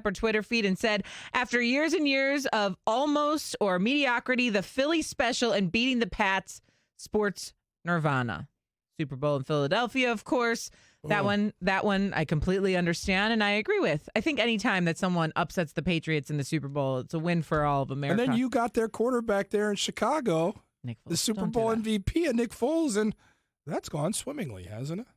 Twitter feed and said, after years and years of almost or mediocrity, the Philly special and beating the Pats, sports nirvana. Super Bowl in Philadelphia, of course. That one I completely understand and I agree with. I think any time that someone upsets the Patriots in the Super Bowl, it's a win for all of America. And then you got their quarterback there in Chicago, Nick Foles. the Super Bowl MVP, and Nick Foles, and that's gone swimmingly, hasn't it?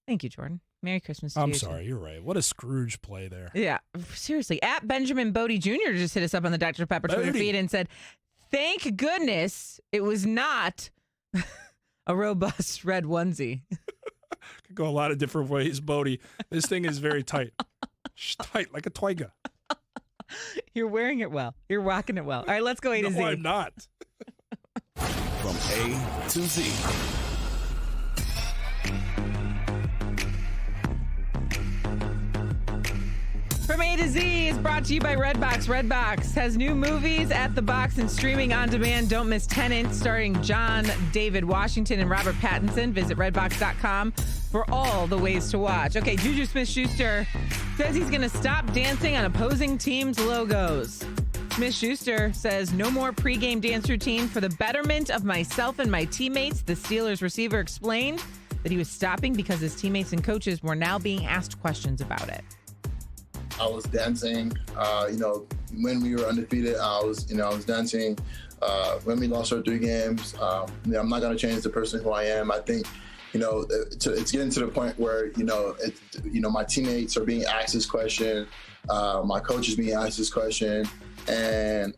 Thank you, Jordan. Merry Christmas to you. I'm sorry, you're right. What a Scrooge play there. Yeah, seriously. At Benjamin Bodie Jr. just hit us up on the Dr. Pepper Twitter feed and said, thank goodness it was not a robust red onesie. Could go a lot of different ways, Bodie. This thing is very tight. Tight, like a twiga. You're wearing it well. You're rocking it well. All right, let's go A to Z. No, I'm not. From A to Z. From A to Z is brought to you by Redbox. Redbox has new movies at the box and streaming on demand. Don't miss Tenet, starring John David Washington and Robert Pattinson. Visit redbox.com for all the ways to watch. Okay, Juju Smith-Schuster says he's going to stop dancing on opposing teams' logos. Smith-Schuster says no more pregame dance routine for the betterment of myself and my teammates. The Steelers receiver explained that he was stopping because his teammates and coaches were now being asked questions about it. I was dancing, when we were undefeated, I was dancing. When we lost our 3 games, I'm not going to change the person who I am. I think, it's getting to the point where, my teammates are being asked this question. My coach is being asked this question. And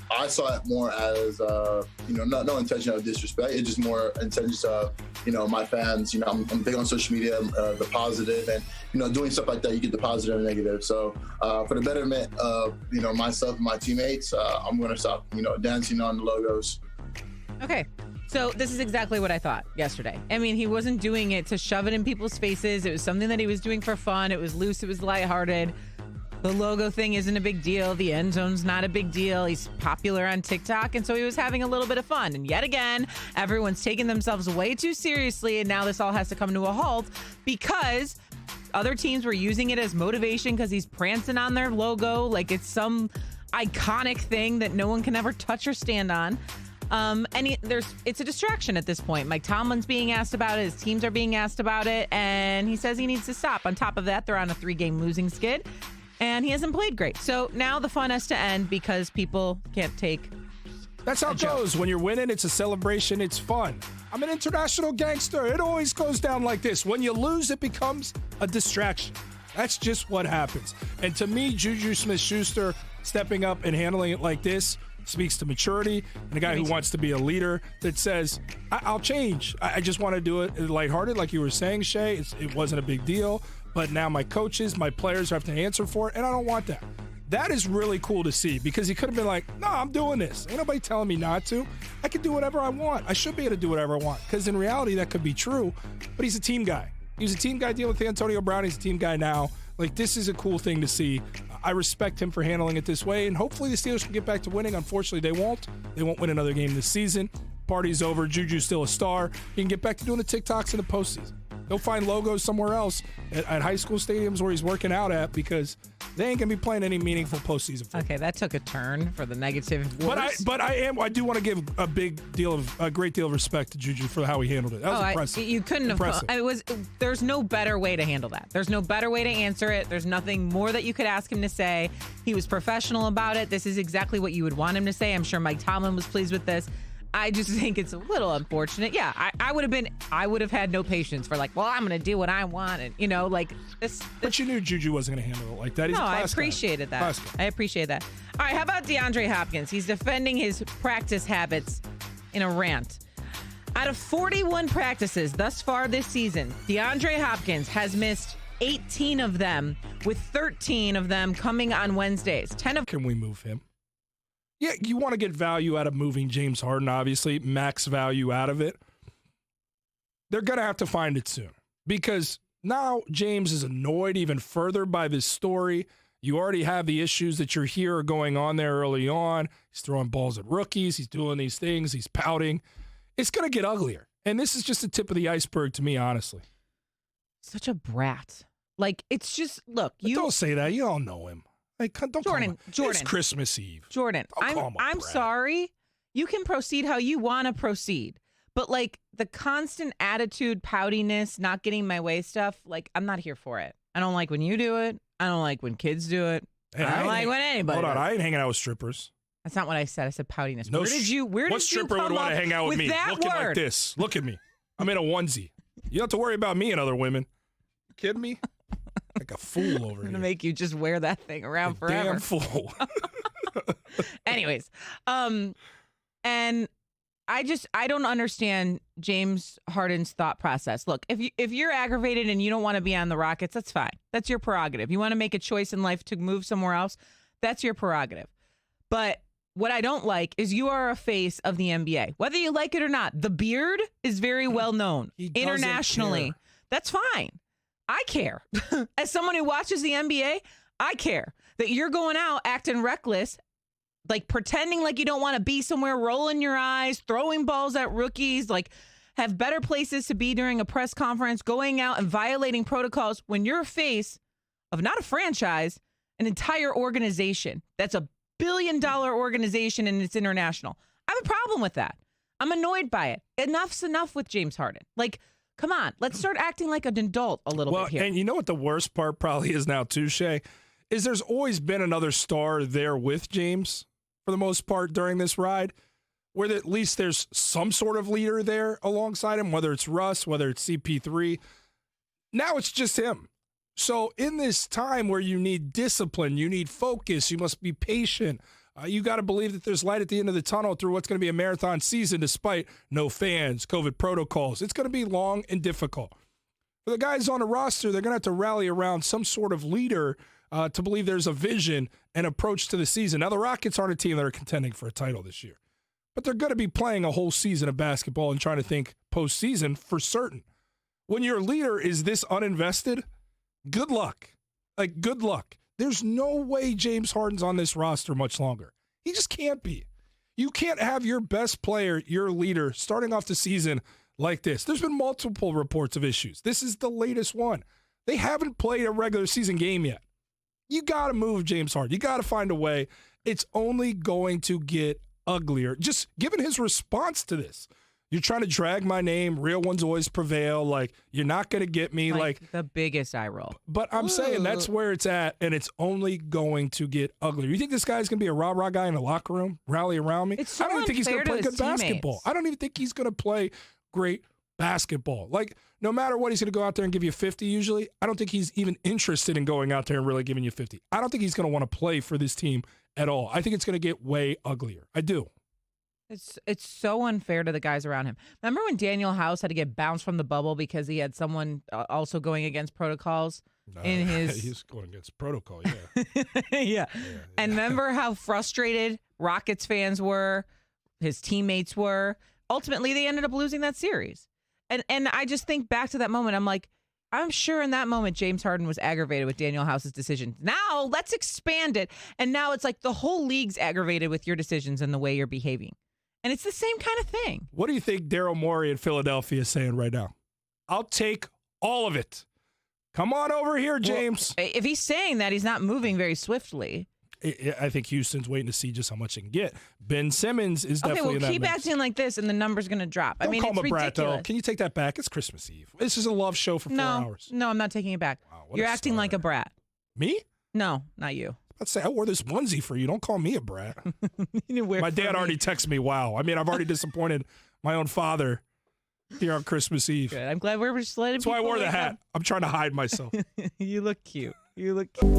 I saw it more as, no intention of disrespect. It's just more intention of, my fans, I'm big on social media, the positive, and, doing stuff like that, you get the positive and negative. So for the betterment of, myself and my teammates, I'm going to stop, dancing on the logos. Okay. So this is exactly what I thought yesterday. I mean, he wasn't doing it to shove it in people's faces. It was something that he was doing for fun. It was loose. It was lighthearted. The logo thing isn't a big deal. The end zone's not a big deal. He's popular on TikTok, and so he was having a little bit of fun. And yet again, everyone's taking themselves way too seriously, and now this all has to come to a halt because other teams were using it as motivation because he's prancing on their logo like it's some iconic thing that no one can ever touch or stand on. It's a distraction at this point. Mike Tomlin's being asked about it. His teams are being asked about it, and he says he needs to stop. On top of that, they're on a 3-game losing skid. And he hasn't played great. So now the fun has to end because people can't take. That's how it goes. When you're winning, it's a celebration. It's fun. I'm an international gangster. It always goes down like this. When you lose, it becomes a distraction. That's just what happens. And to me, Juju Smith-Schuster stepping up and handling it like this speaks to maturity and a guy who wants to be a leader that says, I'll change. I just want to do it lighthearted, like you were saying, Shay. It wasn't a big deal. But now my coaches, my players have to answer for it, and I don't want that. That is really cool to see because he could have been like, no, I'm doing this. Ain't nobody telling me not to. I can do whatever I want. I should be able to do whatever I want because in reality that could be true, but he's a team guy. He's a team guy dealing with Antonio Brown. He's a team guy now. Like, this is a cool thing to see. I respect him for handling it this way, and hopefully the Steelers can get back to winning. Unfortunately, they won't. They won't win another game this season. Party's over. Juju's still a star. He can get back to doing the TikToks in the postseason. Go find logos somewhere else at high school stadiums where he's working out at because they ain't gonna be playing any meaningful postseason football. Okay, that took a turn for the negative. But I do want to give a great deal of respect to Juju for how he handled it. That was impressive. You couldn't impressive. have. There's no better way to handle that. There's no better way to answer it. There's nothing more that you could ask him to say. He was professional about it. This is exactly what you would want him to say. I'm sure Mike Tomlin was pleased with this. I just think it's a little unfortunate. Yeah, I would have had no patience for like, well, I'm going to do what I want. And, like this. But you knew Juju wasn't going to handle it like that. He's I appreciated that. I appreciate that. All right, how about DeAndre Hopkins? He's defending his practice habits in a rant. Out of 41 practices thus far this season, DeAndre Hopkins has missed 18 of them, with 13 of them coming on Wednesdays. Can we move him? Yeah, you want to get value out of moving James Harden, obviously, max value out of it. They're going to have to find it soon because now James is annoyed even further by this story. You already have the issues that you're here are going on there early on. He's throwing balls at rookies. He's doing these things. He's pouting. It's going to get uglier. And this is just the tip of the iceberg to me, honestly. Such a brat. Like, it's just, look, But don't say that. You all know him. Like, don't Jordan, call him. It's Christmas Eve. Jordan, I'm sorry. You can proceed how you want to proceed. But, like, the constant attitude, poutiness, not getting my way stuff, like, I'm not here for it. I don't like when you do it. I don't like when kids do it. Hey, I don't like when anybody Hold on. does it. I ain't hanging out with strippers. That's not what I said. I said poutiness. No, Where did you what stripper would want to hang out with me? That Looking word? like this. Look at me. I'm in a onesie. You don't have to worry about me and other women. You kidding me? Like a fool over I'm here. going to make you just wear that thing around forever. Damn fool. Anyways, and I don't understand James Harden's thought process. Look, if you're aggravated and you don't want to be on the Rockets, that's fine. That's your prerogative. You want to make a choice in life to move somewhere else, that's your prerogative. But what I don't like is you are a face of the NBA. Whether you like it or not, the beard is very well known internationally. Care. That's fine. I care. As someone who watches the NBA, I care that you're going out acting reckless, like pretending like you don't want to be somewhere, rolling your eyes, throwing balls at rookies, like have better places to be during a press conference, going out and violating protocols when you're a face of not a franchise, an entire organization that's a billion-dollar organization and it's international. I have a problem with that. I'm annoyed by it. Enough's enough with James Harden. Like, come on, let's start acting like an adult a little bit here. And you know what the worst part probably is now, too, Shay? Is there's always been another star there with James for the most part during this ride, where at least there's some sort of leader there alongside him, whether it's Russ, whether it's CP3. Now it's just him. So in this time where you need discipline, you need focus, you must be patient. You got to believe that there's light at the end of the tunnel through what's going to be a marathon season despite no fans, COVID protocols. It's going to be long and difficult. For the guys on the roster, they're going to have to rally around some sort of leader to believe there's a vision and approach to the season. Now, the Rockets aren't a team that are contending for a title this year, but they're going to be playing a whole season of basketball and trying to think postseason for certain. When your leader is this uninvested, good luck. Like, good luck. There's no way James Harden's on this roster much longer. He just can't be. You can't have your best player, your leader, starting off the season like this. There's been multiple reports of issues. This is the latest one. They haven't played a regular season game yet. You got to move James Harden. You got to find a way. It's only going to get uglier. Just given his response to this. You're trying to drag my name. Real ones always prevail. Like, you're not going to get me. Like the biggest eye roll. But I'm saying that's where it's at, and it's only going to get uglier. You think this guy's going to be a rah-rah guy in the locker room, rally around me? It's so I don't even think he's going to play good teammates. basketball. I don't even think he's going to play great basketball. Like, no matter what, he's going to go out there and give you 50 usually. I don't think he's even interested in going out there and really giving you 50. I don't think he's going to want to play for this team at all. I think it's going to get way uglier. I do. It's so unfair to the guys around him. Remember when Daniel House had to get bounced from the bubble because he had someone also going against protocols in his... He's going against protocol, yeah. yeah. And remember how frustrated Rockets fans were, his teammates were. Ultimately, they ended up losing that series. And I just think back to that moment. I'm like, I'm sure in that moment, James Harden was aggravated with Daniel House's decision. Now, let's expand it. And now it's like the whole league's aggravated with your decisions and the way you're behaving. And it's the same kind of thing. What do you think Daryl Morey in Philadelphia is saying right now? I'll take all of it. Come on over here, James. Well, if he's saying that, he's not moving very swiftly. I think Houston's waiting to see just how much he can get. Ben Simmons is definitely in that keep mix. acting like this, and the number's going to drop. Don't call it's him a brat, ridiculous. though. Can you take that back? It's Christmas Eve. This is a love show for 4 hours. No, I'm not taking it back. Wow, what You're a acting starter. like a brat. Me? No, not you. Let's say I wore this onesie for you. Don't call me a brat. My dad already texted me, wow. I mean, I've already disappointed my own father here on Christmas Eve. Good. I'm glad we're just letting That's why I people wore the wake hat. up. I'm trying to hide myself. You look cute. You look cute.